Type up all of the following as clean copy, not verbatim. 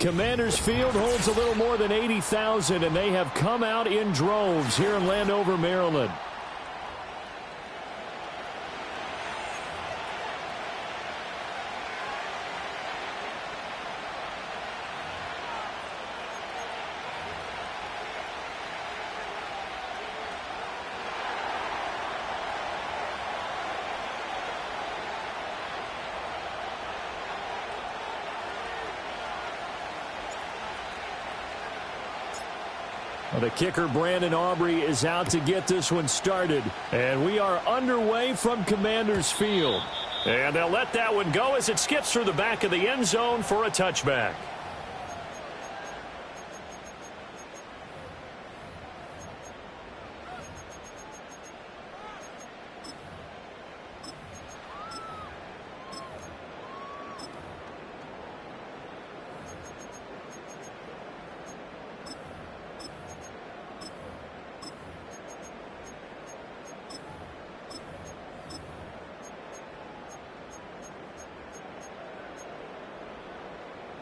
Commanders Field holds a little more than 80,000, and they have come out in droves here in Landover, Maryland. The kicker, Brandon Aubrey, is out to get this one started. And we are underway from Commanders Field. And they'll let that one go as it skips through the back of the end zone for a touchback.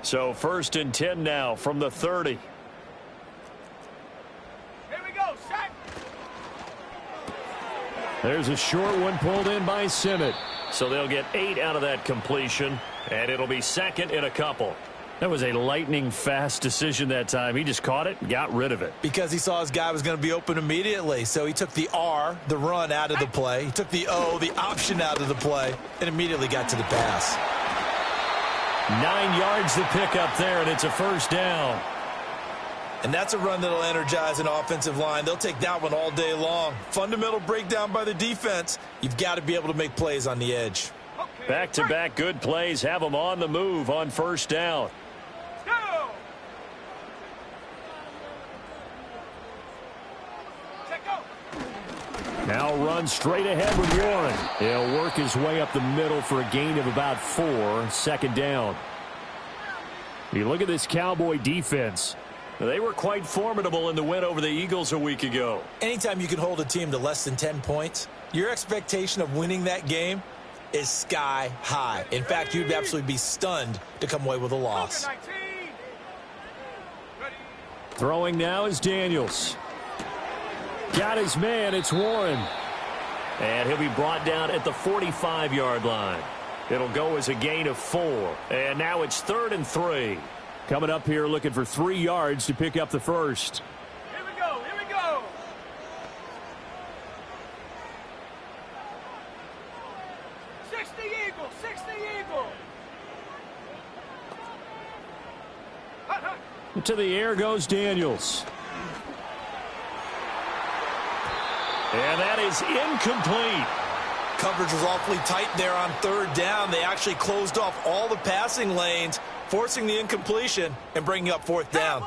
So 1st and 10 now from the 30. Here we go, set. There's a short one pulled in by Simmet. So they'll get 8 out of that completion, and it'll be 2nd and a couple. That was a lightning-fast decision that time. He just caught it and got rid of it. Because he saw his guy was going to be open immediately. So he took the R, the run, out of the play. He took the O, the option, out of the play, and immediately got to the pass. 9 yards to pick up there, and it's a 1st down. And that's a run that'll energize an offensive line. They'll take that one all day long. Fundamental breakdown by the defense. You've got to be able to make plays on the edge. Back-to-back good plays have them on the move on 1st down. Now run straight ahead with Warren. He'll work his way up the middle for a gain of about 4. 2nd down. You look at this Cowboy defense. They were quite formidable in the win over the Eagles a week ago. Anytime you can hold a team to less than 10 points, your expectation of winning that game is sky high. In fact, you'd absolutely be stunned to come away with a loss. Throwing now is Daniels. Got his man, it's Warren. And he'll be brought down at the 45-yard line. It'll go as a gain of 4. And now it's 3rd and 3. Coming up here looking for 3 yards to pick up the 1st. Here we go, here we go. 60 Eagle, 60 Eagle. To the air goes Daniels. And that is incomplete. Coverage was awfully tight there on 3rd down. They actually closed off all the passing lanes, forcing the incompletion and bringing up 4th down.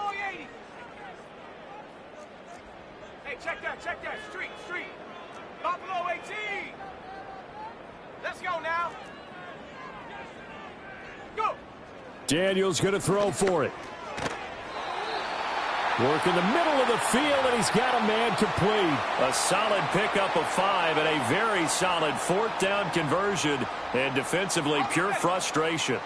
Hey, check that, street. Buffalo 18. Let's go now. Go. Daniels going to throw for it. Work in the middle of the field, and he's got a man complete. A solid pickup of 5 and a very solid 4th down conversion. And defensively, pure frustration.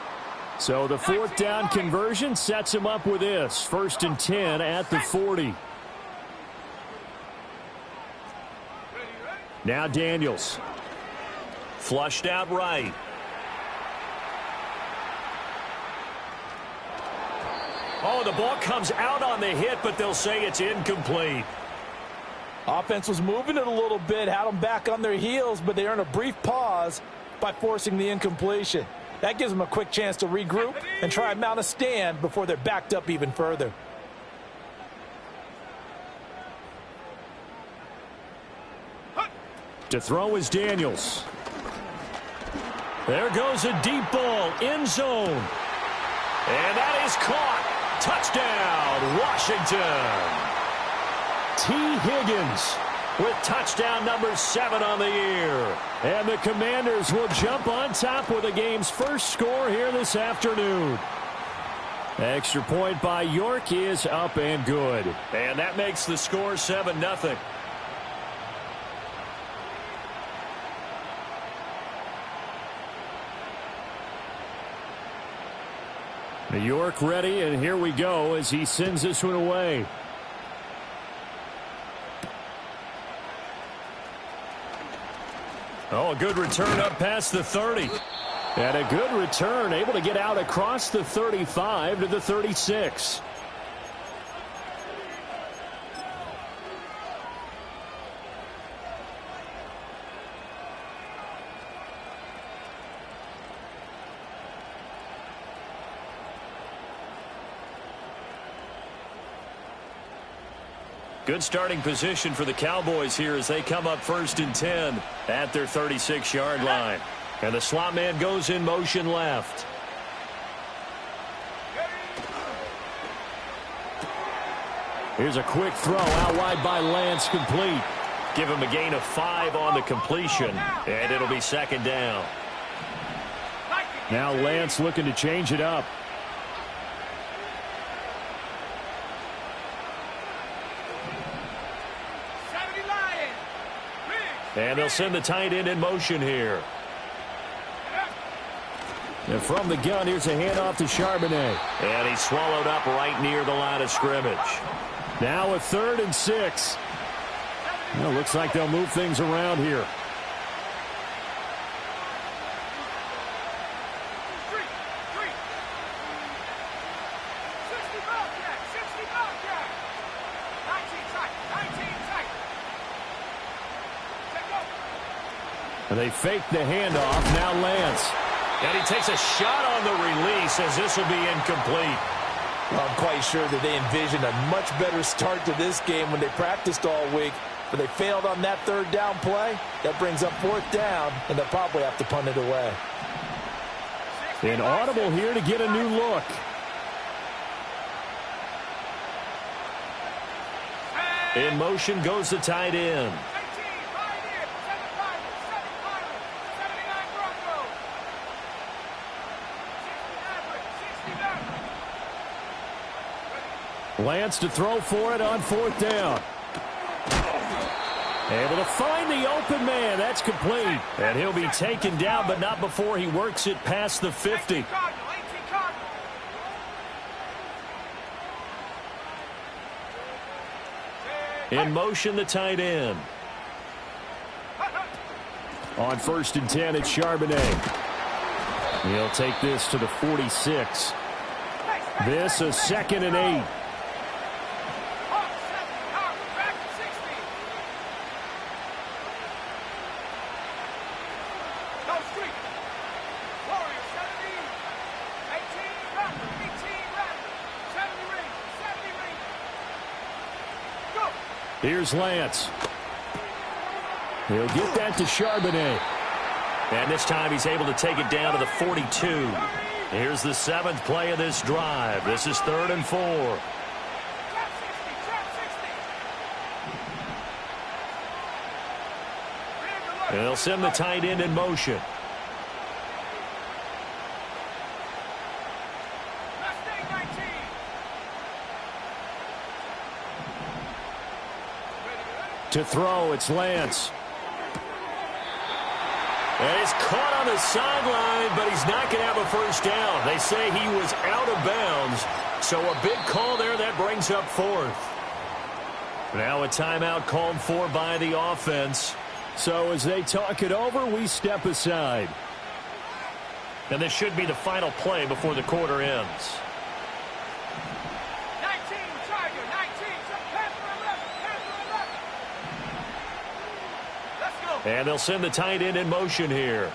So the 4th down conversion sets him up with this. 1st and 10 at the 40. Now Daniels. Flushed out right. Oh, the ball comes out on the hit, but they'll say it's incomplete. Offense was moving it a little bit, had them back on their heels, but they earned a brief pause by forcing the incompletion. That gives them a quick chance to regroup and try and mount a stand before they're backed up even further. To throw is Daniels. There goes a deep ball, end zone. And that is caught. Touchdown, Washington. T. Higgins with touchdown number 7 on the year. And the Commanders will jump on top with the game's first score here this afternoon. Extra point by York is up and good. And that makes the score 7-0. New York ready, and here we go as he sends this one away. Oh, a good return up past the 30. And a good return, able to get out across the 35 to the 36. Good starting position for the Cowboys here as they come up 1st and 10 at their 36-yard line. And the slot man goes in motion left. Here's a quick throw out wide by Lance, complete. Give him a gain of 5 on the completion, and it'll be 2nd down. Now Lance looking to change it up. And they'll send the tight end in motion here. And from the gun, here's a handoff to Charbonnet. And he's swallowed up right near the line of scrimmage. Now a 3rd and 6. Well, looks like they'll move things around here. And they fake the handoff. Now Lance. And he takes a shot on the release as this will be incomplete. Well, I'm quite sure that they envisioned a much better start to this game when they practiced all week. But they failed on that 3rd down play. That brings up 4th down, and they'll probably have to punt it away. An audible here to get a new look. In motion goes the tight end. Lance to throw for it on 4th down. Able to find the open man. That's complete. And he'll be taken down, but not before he works it past the 50. In motion, the tight end. On 1st and 10, it's Charbonnet. He'll take this to the 46. This a 2nd and 8. Here's Lance. He'll get that to Charbonnet. And this time he's able to take it down to the 42. Here's the 7th play of this drive. This is 3rd and 4. And they'll send the tight end in motion. To throw, it's Lance. And he's caught on the sideline, but he's not going to have a 1st down. They say he was out of bounds, so a big call there that brings up 4th. Now a timeout called for by the offense. So as they talk it over, we step aside. And this should be the final play before the quarter ends. And they'll send the tight end in motion here.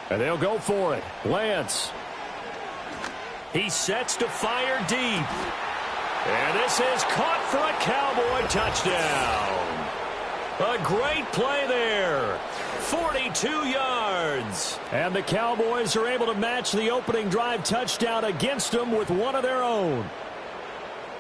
And they'll go for it. Lance. He sets to fire deep. And this is caught for a Cowboy touchdown. A great play there. 42 yards. And the Cowboys are able to match the opening drive touchdown against them with one of their own.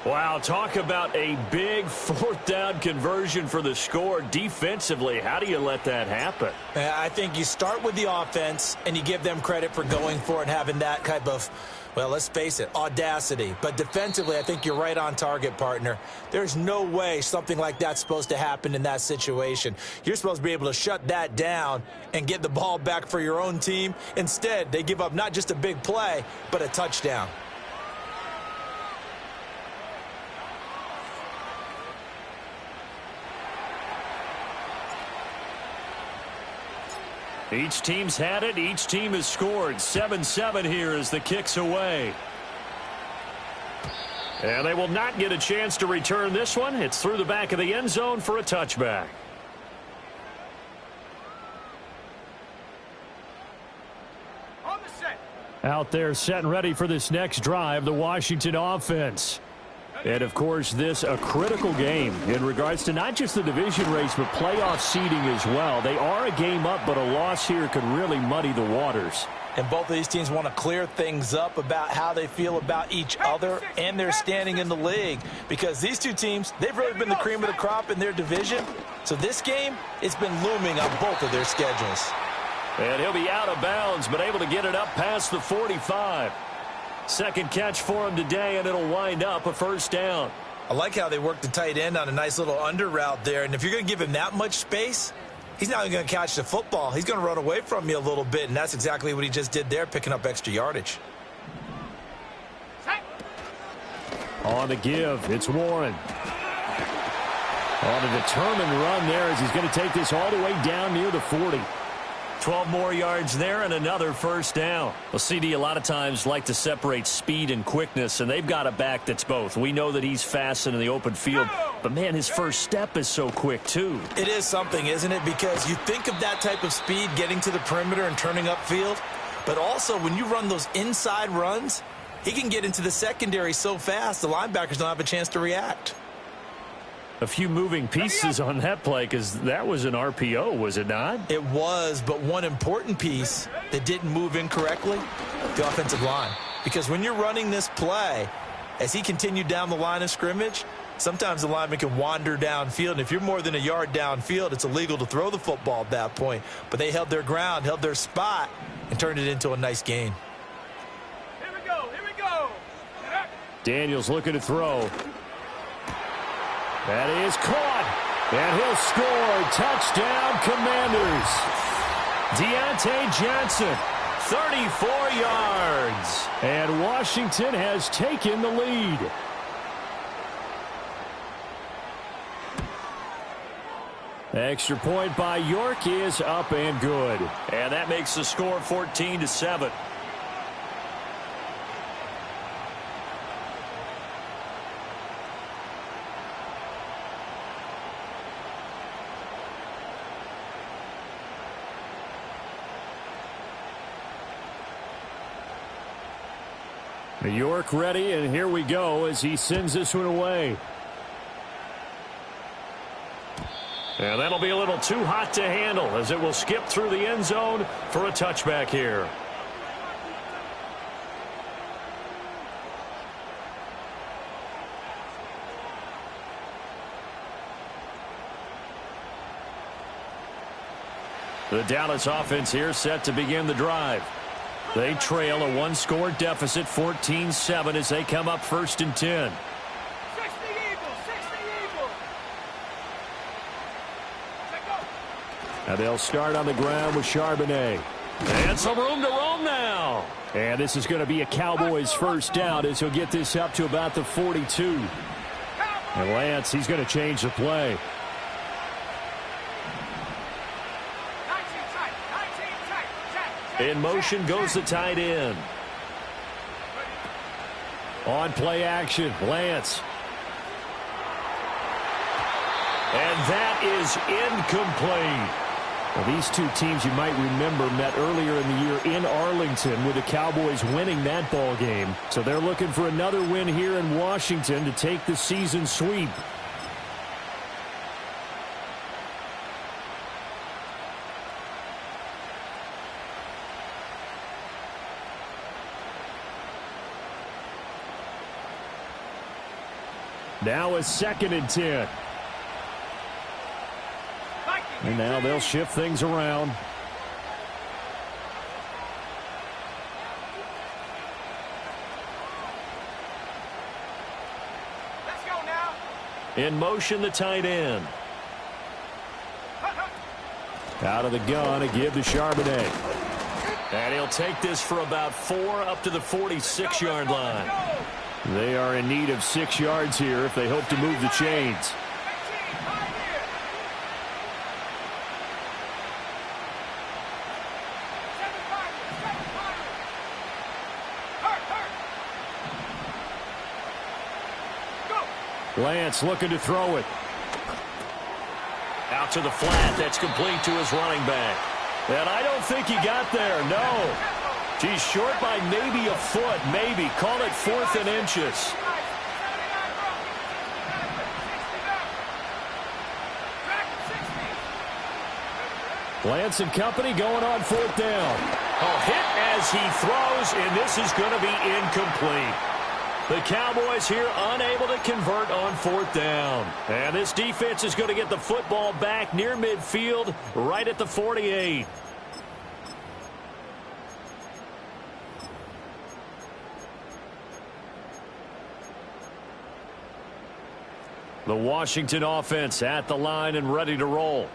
Wow, talk about a big fourth down conversion for the score. Defensively, how do you let that happen? I think you start with the offense, and you give them credit for going for it and having that type of, well, let's face it, audacity. But defensively, I think you're right on target, partner. There's no way something like that's supposed to happen in that situation. You're supposed to be able to shut that down and get the ball back for your own team. Instead, they give up not just a big play, but a touchdown. Each team's had it. Each team has scored. 7-7 here as the kick's away. And they will not get a chance to return this one. It's through the back of the end zone for a touchback. On the set. Out there set and ready for this next drive, the Washington offense. And, of course, this a critical game in regards to not just the division race, but playoff seeding as well. They are a game up, but a loss here could really muddy the waters. And both of these teams want to clear things up about how they feel about each other and their standing in the league. Because these two teams, they've really been the cream of the crop in their division. So this game, it's been looming on both of their schedules. And he'll be out of bounds, but able to get it up past the 45. Second catch for him today, and it'll wind up a first down. I like how they work the tight end on a nice little under route there. And if you're going to give him that much space, he's not even going to catch the football. He's going to run away from you a little bit, and that's exactly what he just did there, picking up extra yardage. On the give, it's Warren. On a determined run there as he's going to take this all the way down near the 40. 12 more yards there and another first down. Well, CD a lot of times like to separate speed and quickness, and they've got a back that's both. We know that he's fast in the open field, but, man, his first step is so quick, too. It is something, isn't it? Because you think of that type of speed getting to the perimeter and turning upfield, but also when you run those inside runs, he can get into the secondary so fast the linebackers don't have a chance to react. A few moving pieces on that play because that was an RPO, was it not? It was, but one important piece that didn't move incorrectly, the offensive line. Because when you're running this play, as he continued down the line of scrimmage, sometimes the lineman can wander downfield. And if you're more than a yard downfield, it's illegal to throw the football at that point. But they held their ground, held their spot, and turned it into a nice gain. Here we go. Here we go. Daniels looking to throw. That is caught, and he'll score. Touchdown, Commanders. Deontay Johnson, 34 yards, and Washington has taken the lead. Extra point by York is up and good, and that makes the score 14-7. York ready, and here we go as he sends this one away. And that'll be a little too hot to handle as it will skip through the end zone for a touchback here. The Dallas offense here set to begin the drive. They trail a one-score deficit, 14-7, as they come up 1st and 10. 60 Eagles, 60 Eagles. Let go. And they'll start on the ground with Charbonnet. And some room to roam now. And this is going to be a Cowboys first down as he'll get this up to about the 42. And Lance, he's going to change the play. In motion goes the tight end. On play action, Lance. And that is incomplete. Well, these two teams, you might remember, met earlier in the year in Arlington with the Cowboys winning that ball game. So they're looking for another win here in Washington to take the season sweep. Now a 2nd and 10. And now they'll shift things around. Let's go now. In motion, the tight end. Out of the gun, a give to Charbonnet. And he'll take this for about 4 up to the 46-yard line. They are in need of 6 yards here if they hope to move the chains. Lance looking to throw it. Out to the flat. That's complete to his running back. And I don't think he got there. No. He's short by maybe a foot. Maybe. Call it 4th and inches. Lance and company going on 4th down. A hit as he throws, and this is going to be incomplete. The Cowboys here unable to convert on 4th down. And this defense is going to get the football back near midfield, right at the 48. The Washington offense at the line and ready to roll.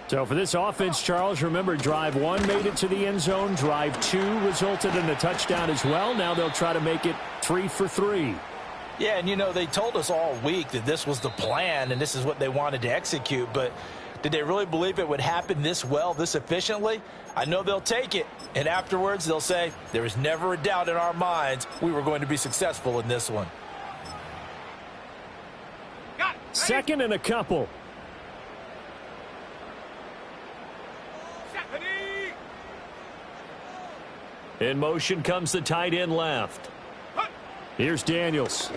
So for this offense, Charles, remember, drive 1 made it to the end zone. Drive 2 resulted in a touchdown as well. Now they'll try to make it 3 for 3. Yeah, and, you know, they told us all week that this was the plan and this is what they wanted to execute. But did they really believe it would happen this well, this efficiently? I know they'll take it. And afterwards, they'll say, there was never a doubt in our minds we were going to be successful in this one. 2nd and a couple. In motion comes the tight end left. Here's Daniels.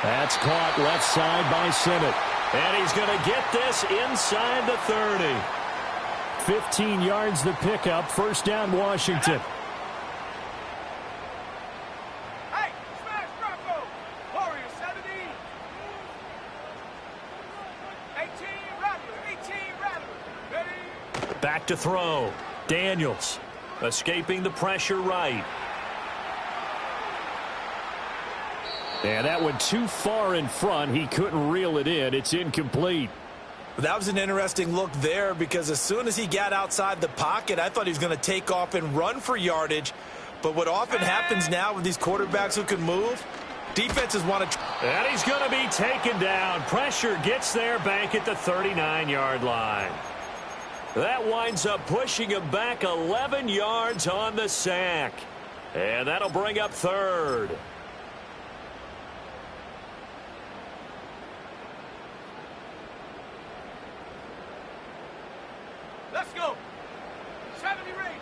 That's caught left side by Simmett. And he's going to get this inside the 30. 15 yards the pickup. 1st down, Washington. Hey, smash Bronco. Warrior 70. 18 Rattler. Ready. Back to throw. Daniels escaping the pressure right. And that went too far in front. He couldn't reel it in. It's incomplete. That was an interesting look there because as soon as he got outside the pocket, I thought he was going to take off and run for yardage. But what often happens now with these quarterbacks who can move, defenses want to... And he's going to be taken down. Pressure gets there back at the 39-yard line. That winds up pushing him back 11 yards on the sack. And that'll bring up 3rd. Let's go. 70 Ranger.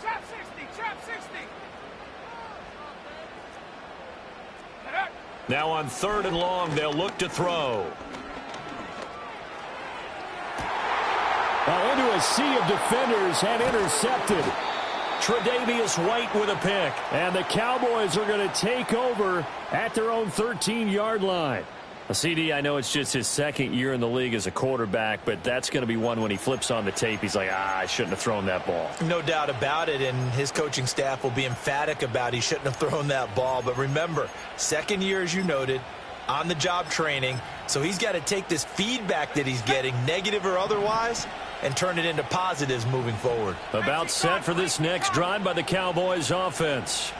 Trap 60. Now on 3rd and long, they'll look to throw. Into a sea of defenders and intercepted. Tre'Davious White with a pick. And the Cowboys are going to take over at their own 13-yard line. CD, I know it's just his 2nd year in the league as a quarterback, but that's going to be one when he flips on the tape. He's like, I shouldn't have thrown that ball. No doubt about it, and his coaching staff will be emphatic about he shouldn't have thrown that ball. But remember, 2nd year, as you noted, on-the-job training, so he's got to take this feedback that he's getting, negative or otherwise, and turn it into positives moving forward. About set for this next drive by the Cowboys offense.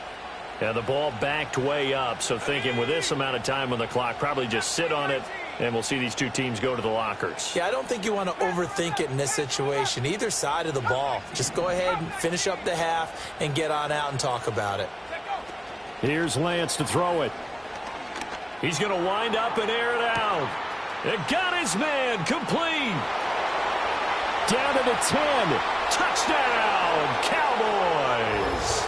And the ball backed way up, so thinking with this amount of time on the clock, probably just sit on it, and we'll see these two teams go to the lockers. Yeah, I don't think you want to overthink it in this situation. Either side of the ball. Just go ahead and finish up the half and get on out and talk about it. Here's Lance to throw it. He's going to wind up and air it out. It got his man complete. Down to the 10. Touchdown, Cowboys.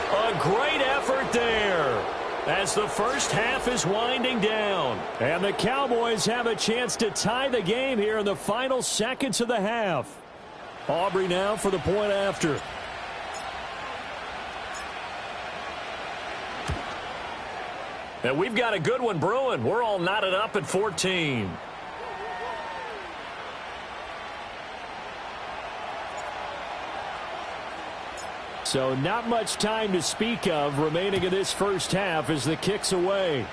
A great effort there as the first half is winding down. And the Cowboys have a chance to tie the game here in the final seconds of the half. Aubrey now for the point after. And we've got a good one brewing. We're all knotted up at 14. So not much time to speak of remaining in this first half as the kick's away.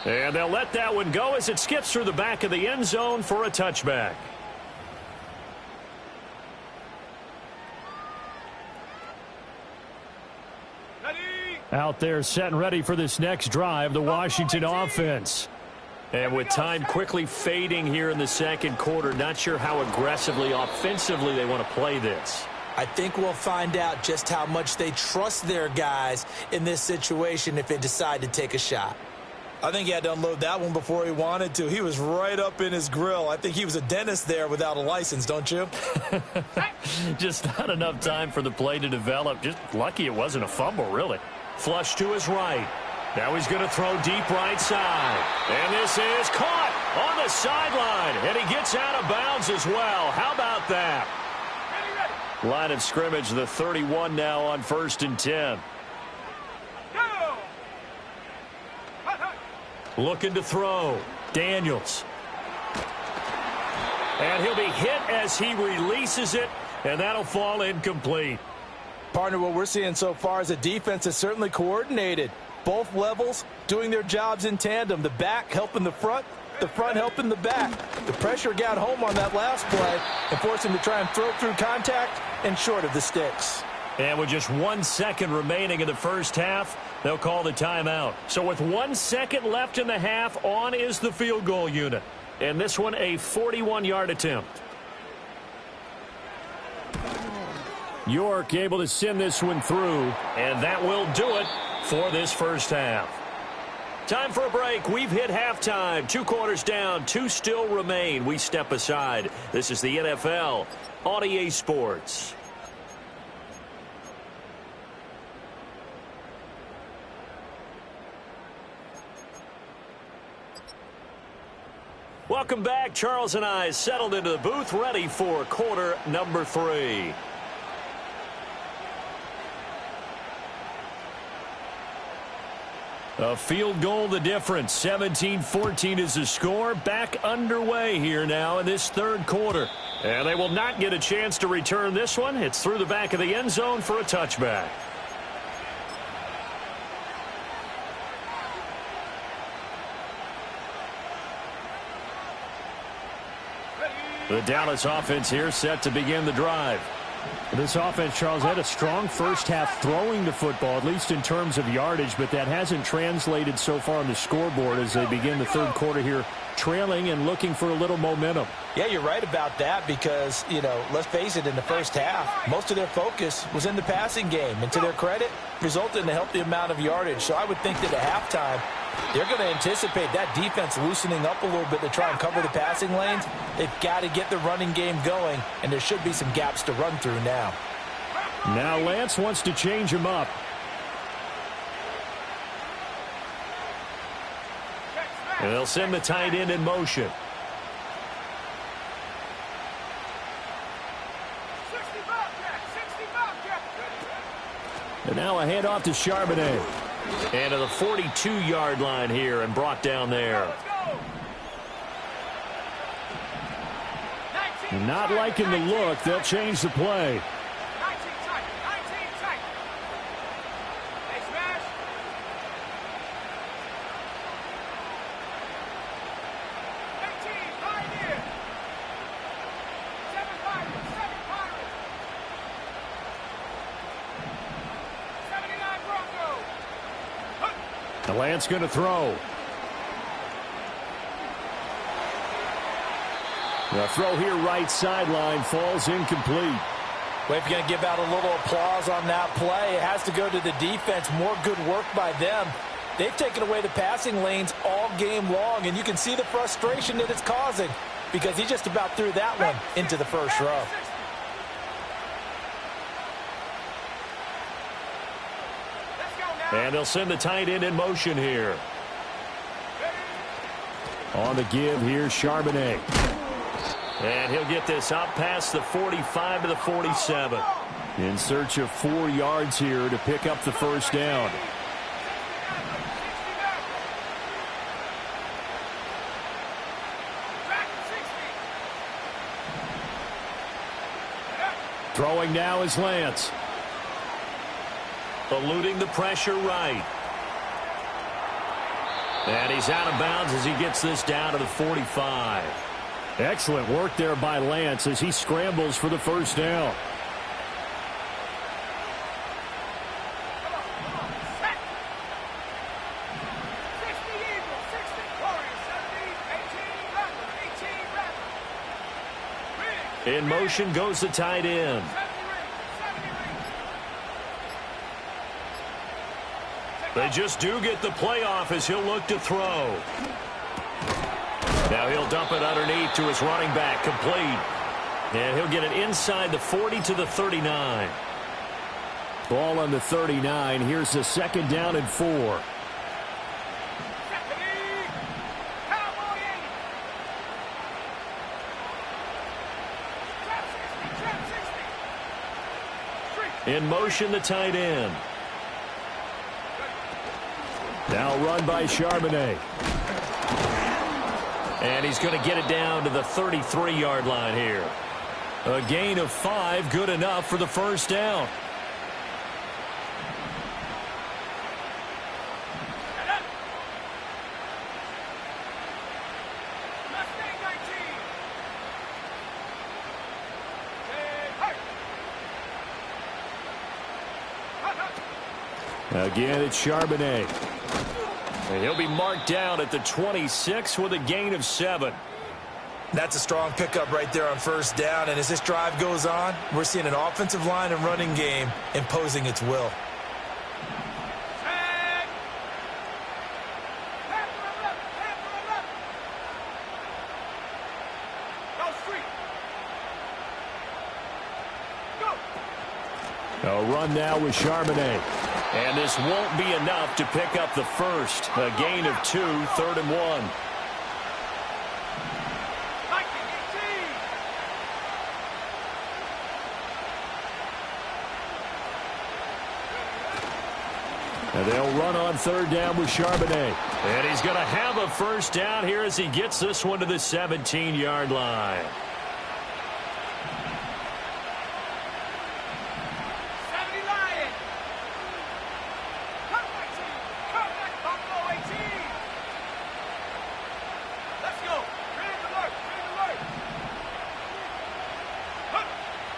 And they'll let that one go as it skips through the back of the end zone for a touchback. Out there set and ready for this next drive, the Washington offense. And with time quickly fading here in the second quarter, not sure how aggressively, offensively they want to play this. I think we'll find out just how much they trust their guys in this situation if they decide to take a shot. I think he had to unload that one before he wanted to. He was right up in his grill. I think he was a dentist there without a license, don't you? Just not enough time for the play to develop. Just lucky it wasn't a fumble, really. Flush to his right. Now he's going to throw deep right side. And this is caught on the sideline. And he gets out of bounds as well. How about that? Line of scrimmage, the 31 now on 1st and 10. Looking to throw. Daniels. And he'll be hit as he releases it, and that'll fall incomplete. Partner, what we're seeing so far is the defense is certainly coordinated. Both levels doing their jobs in tandem. The back helping the front helping the back. The pressure got home on that last play and forced him to try and throw through contact and short of the sticks. And with just 1 second remaining in the first half, they'll call the timeout. So with 1 second left in the half, on is the field goal unit. And this one a 41-yard attempt. York able to send this one through, and that will do it for this first half. Time for a break. We've hit halftime. 2 quarters down, 2 still remain. We step aside. This is the NFL on EA Sports. Welcome back. Charles and I settled into the booth, ready for quarter number 3. A field goal the difference. 17-14 is the score. Back underway here now in this third quarter. And they will not get a chance to return this one. It's through the back of the end zone for a touchback. The Dallas offense here set to begin the drive. This offense, Charles, had a strong first half throwing the football, at least in terms of yardage, but that hasn't translated so far on the scoreboard as they begin the third quarter here, trailing and looking for a little momentum. Yeah, you're right about that because, let's face it, in the first half, most of their focus was in the passing game. And to their credit, resulted in a healthy amount of yardage. So I would think that at halftime, they're going to anticipate that defense loosening up a little bit to try and cover the passing lanes. They've got to get the running game going, and there should be some gaps to run through now. Now Lance wants to change him up. And they'll send the tight end in motion. And now a handoff to Charbonnet. And to the 42-yard line here and brought down there. Not liking the look. They'll change the play. Lance going to throw. The throw here right sideline falls incomplete. Well, if you're going to give out a little applause on that play, it has to go to the defense. More good work by them. They've taken away the passing lanes all game long, and you can see the frustration that it's causing because he just about threw that one into the first row. And they'll send the tight end in motion here. On the give here, Charbonnet. And he'll get this out past the 45 to the 47. In search of 4 yards here to pick up the first down. Throwing now is Lance. Eluding the pressure right. And he's out of bounds as he gets this down to the 45. Excellent work there by Lance as he scrambles for the first down. In motion goes the tight end. They just do get the playoff as he'll look to throw. Now he'll dump it underneath to his running back, complete. And he'll get it inside the 40 to the 39. Ball on the 39. Here's the second down and 4. In motion, the tight end. Now run by Charbonnet. And he's going to get it down to the 33-yard line here. A gain of 5, good enough for the first down. Again, it's Charbonnet. And he'll be marked down at the 26 with a gain of 7. That's a strong pickup right there on first down. And as this drive goes on, we're seeing an offensive line and running game imposing its will. A run now with Charbonnet. And this won't be enough to pick up the first. A gain of 2, 3rd and 1. And they'll run on 3rd down with Charbonnet. And he's going to have a first down here as he gets this one to the 17-yard line.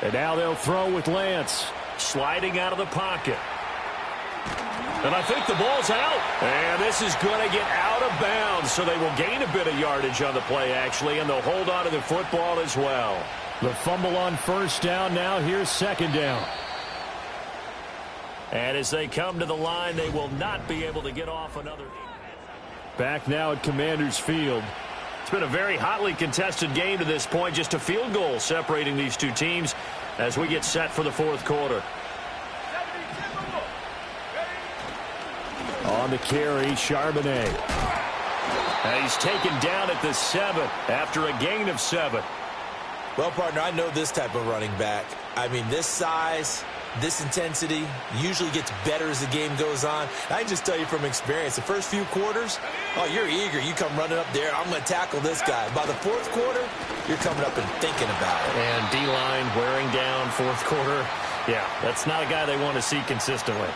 And now they'll throw with Lance. Sliding out of the pocket. And I think the ball's out. And this is going to get out of bounds, so they will gain a bit of yardage on the play, actually, and they'll hold on to the football as well. The fumble on first down. Now here's 2nd down. And as they come to the line, they will not be able to get off another. Back now at Commanders Field. It's been a very hotly contested game to this point. Just a field goal separating these two teams as we get set for the 4th quarter. On the carry, Charbonnet. And he's taken down at the 7 after a gain of 7. Well, partner, I know this type of running back. I mean, this size, this intensity usually gets better as the game goes on. I can just tell you from experience, the first few quarters, oh, you're eager. You come running up there, I'm going to tackle this guy. By the 4th quarter, you're coming up and thinking about it. And D-line wearing down 4th quarter. Yeah, that's not a guy they want to see consistently.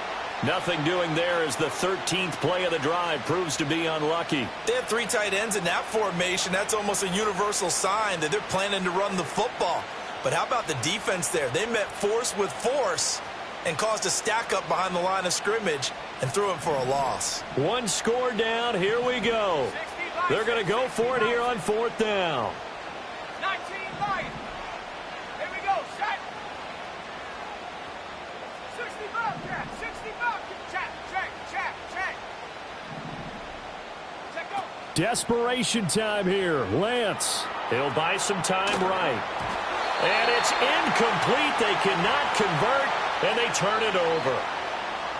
Nothing doing there as the 13th play of the drive proves to be unlucky. They have 3 tight ends in that formation. That's almost a universal sign that they're planning to run the football. But how about the defense there? They met force with force and caused a stack up behind the line of scrimmage and threw it for a loss. 1 score down. Here we go. They're going to go for it here on 4th down. 19 Lions. Here we go. Set. 60 Bobcat. 60 Bobcat. Check. Check go. Desperation time here. Lance. He'll buy some time right. And it's incomplete. They cannot convert, and they turn it over.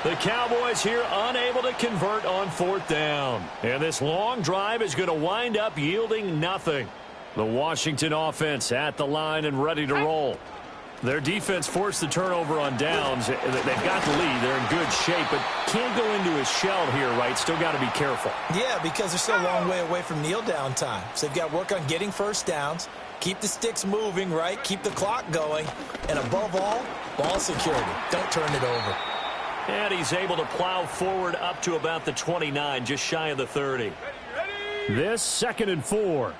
The Cowboys here unable to convert on 4th down. And this long drive is going to wind up yielding nothing. The Washington offense at the line and ready to roll. Their defense forced the turnover on downs. They've got the lead. They're in good shape, but can't go into a shell here, right? Still got to be careful. Yeah, because they're still a long way away from kneel down time. So they've got to work on getting first downs, Keep the sticks moving, right? Keep the clock going. And above all, ball security. Don't turn it over. And he's able to plow forward up to about the 29, just shy of the 30. This 2nd and 4.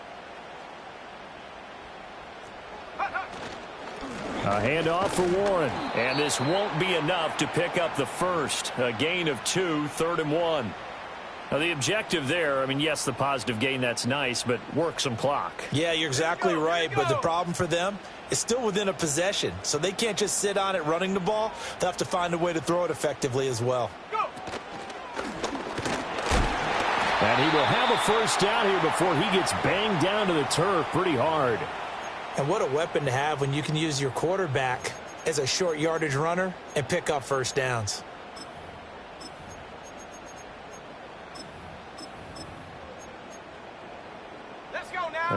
A handoff for Warren. And this won't be enough to pick up the first. A gain of 2, 3rd and 1. Now, the objective there, I mean, yes, the positive gain, that's nice, but work some clock. Yeah, you're exactly right, but the problem for them is still within a possession, so they can't just sit on it running the ball. They'll have to find a way to throw it effectively as well. And he will have a first down here before he gets banged down to the turf pretty hard. And what a weapon to have when you can use your quarterback as a short yardage runner and pick up first downs.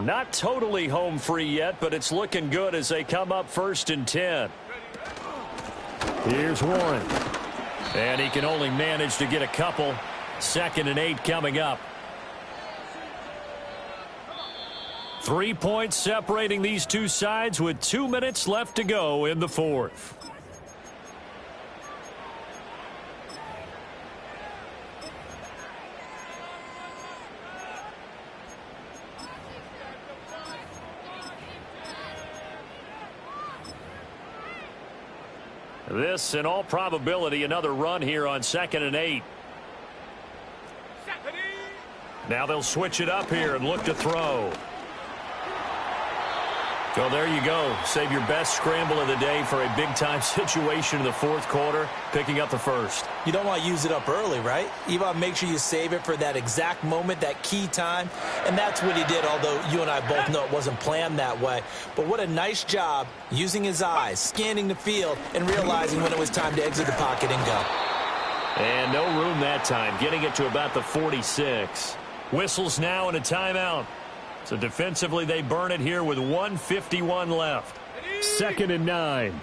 Not totally home free yet, but it's looking good as they come up 1st and 10. Here's Warren. And he can only manage to get a couple. 2nd and 8 coming up. 3 points separating these two sides with 2 minutes left to go in the 4th. This, in all probability, another run here on 2nd and 8. Now they'll switch it up here and look to throw. So there you go. Save your best scramble of the day for a big-time situation in the 4th quarter, picking up the first. You don't want to use it up early, right? You want to make sure you save it for that exact moment, that key time. And that's what he did, although you and I both know it wasn't planned that way. But what a nice job using his eyes, scanning the field, and realizing when it was time to exit the pocket and go. And no room that time, getting it to about the 46. Whistles now and a timeout. So defensively, they burn it here with 1:51 left. 2nd and 9.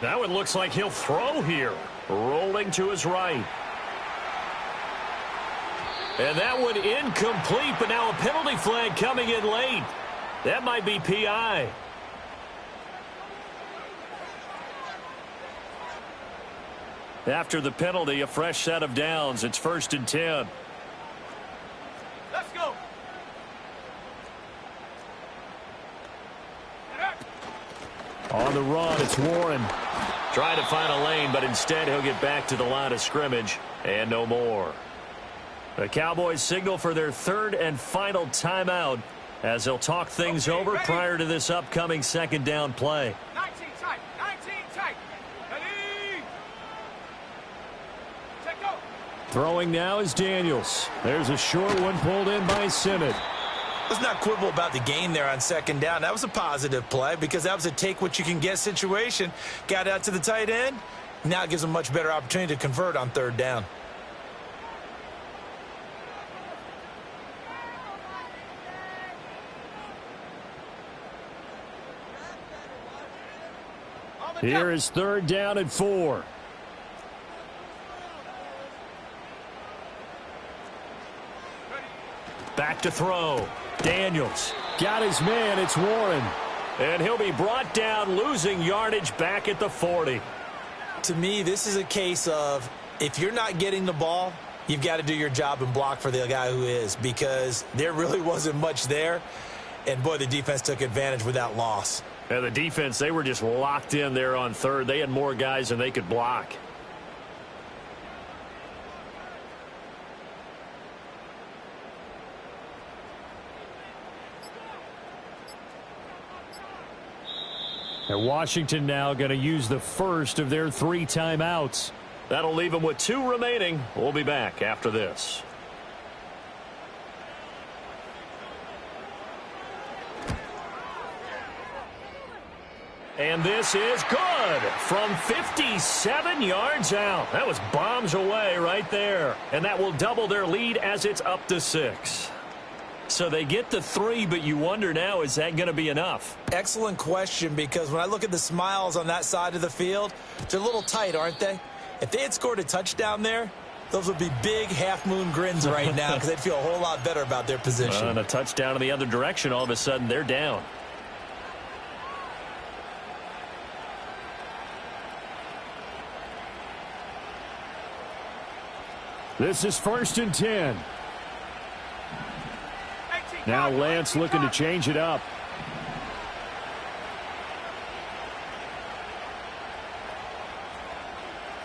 Now it looks like he'll throw here. Rolling to his right. And that one incomplete, but now a penalty flag coming in late. That might be PI. After the penalty, a fresh set of downs. It's 1st and 10. Let's go. On the run, it's Warren. Trying to find a lane, but instead he'll get back to the line of scrimmage. And no more. The Cowboys signal for their 3rd and final timeout as they'll talk things over prior to this upcoming 2nd down play. 19 tight. 19 tight. Ready. Check go. Throwing now is Daniels. There's a short one pulled in by Simmons. Let's not quibble about the gain there on 2nd down. That was a positive play because that was a take-what-you-can-get situation. Got out to the tight end. Now it gives them a much better opportunity to convert on 3rd down. Here is 3rd down and 4. Back to throw. Daniels got his man. It's Warren. And he'll be brought down, losing yardage back at the 40. To me, this is a case of if you're not getting the ball, you've got to do your job and block for the guy who is, because there really wasn't much there. And, boy, the defense took advantage with that loss. And the defense, they were just locked in there on 3rd. They had more guys than they could block. And Washington now going to use the first of their 3 timeouts. That'll leave them with 2 remaining. We'll be back after this. And this is good from 57 yards out. That was bombs away right there. And that will double their lead as it's up to 6. So they get the 3, but you wonder now, is that going to be enough? Excellent question, because when I look at the smiles on that side of the field, they're a little tight, aren't they? If they had scored a touchdown there, Those would be big half-moon grins right now because they'd feel a whole lot better about their position. And a touchdown in the other direction, all of a sudden they're down. This is 1st and 10. Now Lance looking to change it up.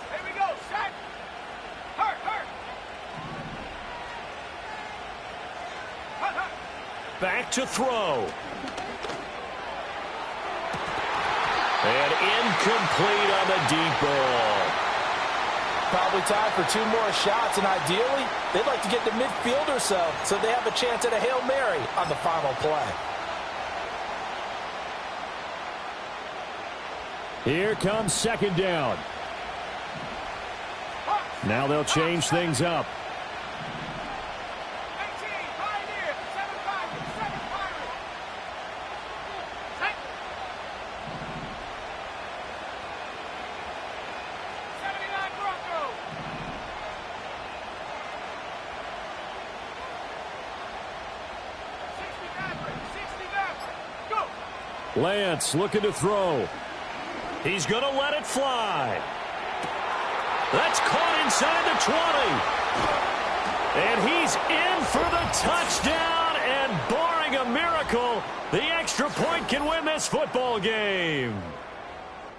Here we go, set. Hurt. Back to throw. And incomplete on the deep ball. Probably time for 2 more shots, and ideally, they'd like to get to midfield or so they have a chance at a Hail Mary on the final play. Here comes 2nd down. Now they'll change things up. 18, Pioneer, 7 Pirates. 79 Broncos. 60 Maverick. Go. Lance looking to throw. He's going to let it fly. That's caught inside the 20. And he's in for the touchdown. And barring a miracle, the extra point can win this football game.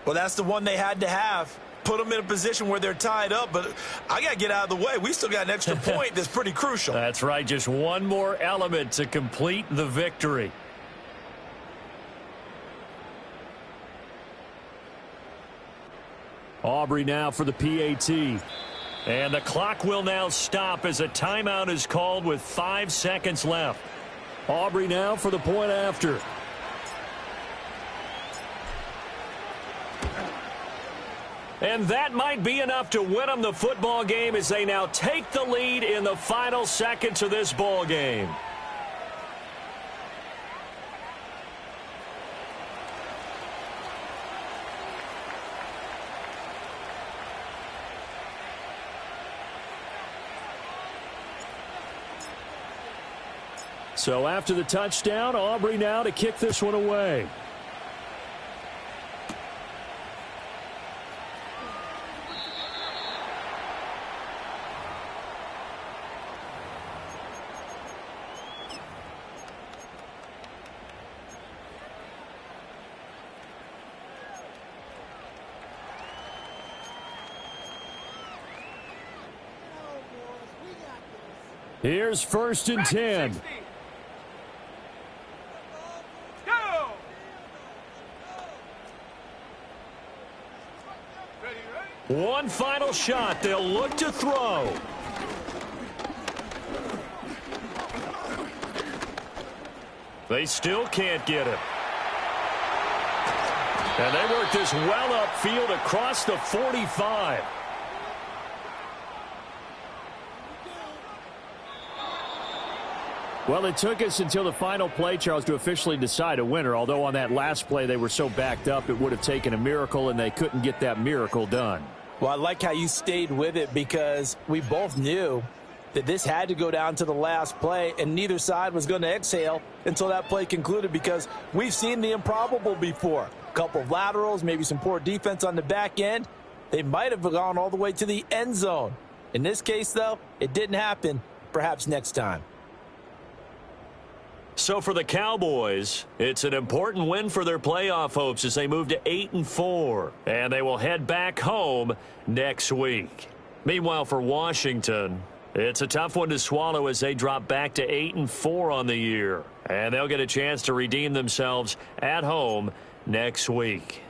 Well, that's the one they had to have. Put them in a position where they're tied up, but I got to get out of the way. We still got an extra point that's pretty crucial. That's right. Just one more element to complete the victory. Aubrey now for the PAT. And the clock will now stop as a timeout is called with 5 seconds left. Aubrey now for the point after. And that might be enough to win them the football game as they now take the lead in the final seconds of this ball game. So after the touchdown, Aubrey now to kick this one away. Here's 1st and 10. 60. One final shot. They'll look to throw. They still can't get him. And they work this well upfield across the 45. Well, it took us until the final play, Charles, to officially decide a winner. Although on that last play they were so backed up, it would have taken a miracle, and they couldn't get that miracle done. Well, I like how you stayed with it because we both knew that this had to go down to the last play, and neither side was going to exhale until that play concluded because we've seen the improbable before. A couple of laterals, maybe some poor defense on the back end. They might have gone all the way to the end zone. In this case, though, it didn't happen. Perhaps next time. So for the Cowboys, it's an important win for their playoff hopes as they move to 8-4, and they will head back home next week. Meanwhile, for Washington, it's a tough one to swallow as they drop back to 8-4 on the year, and they'll get a chance to redeem themselves at home next week.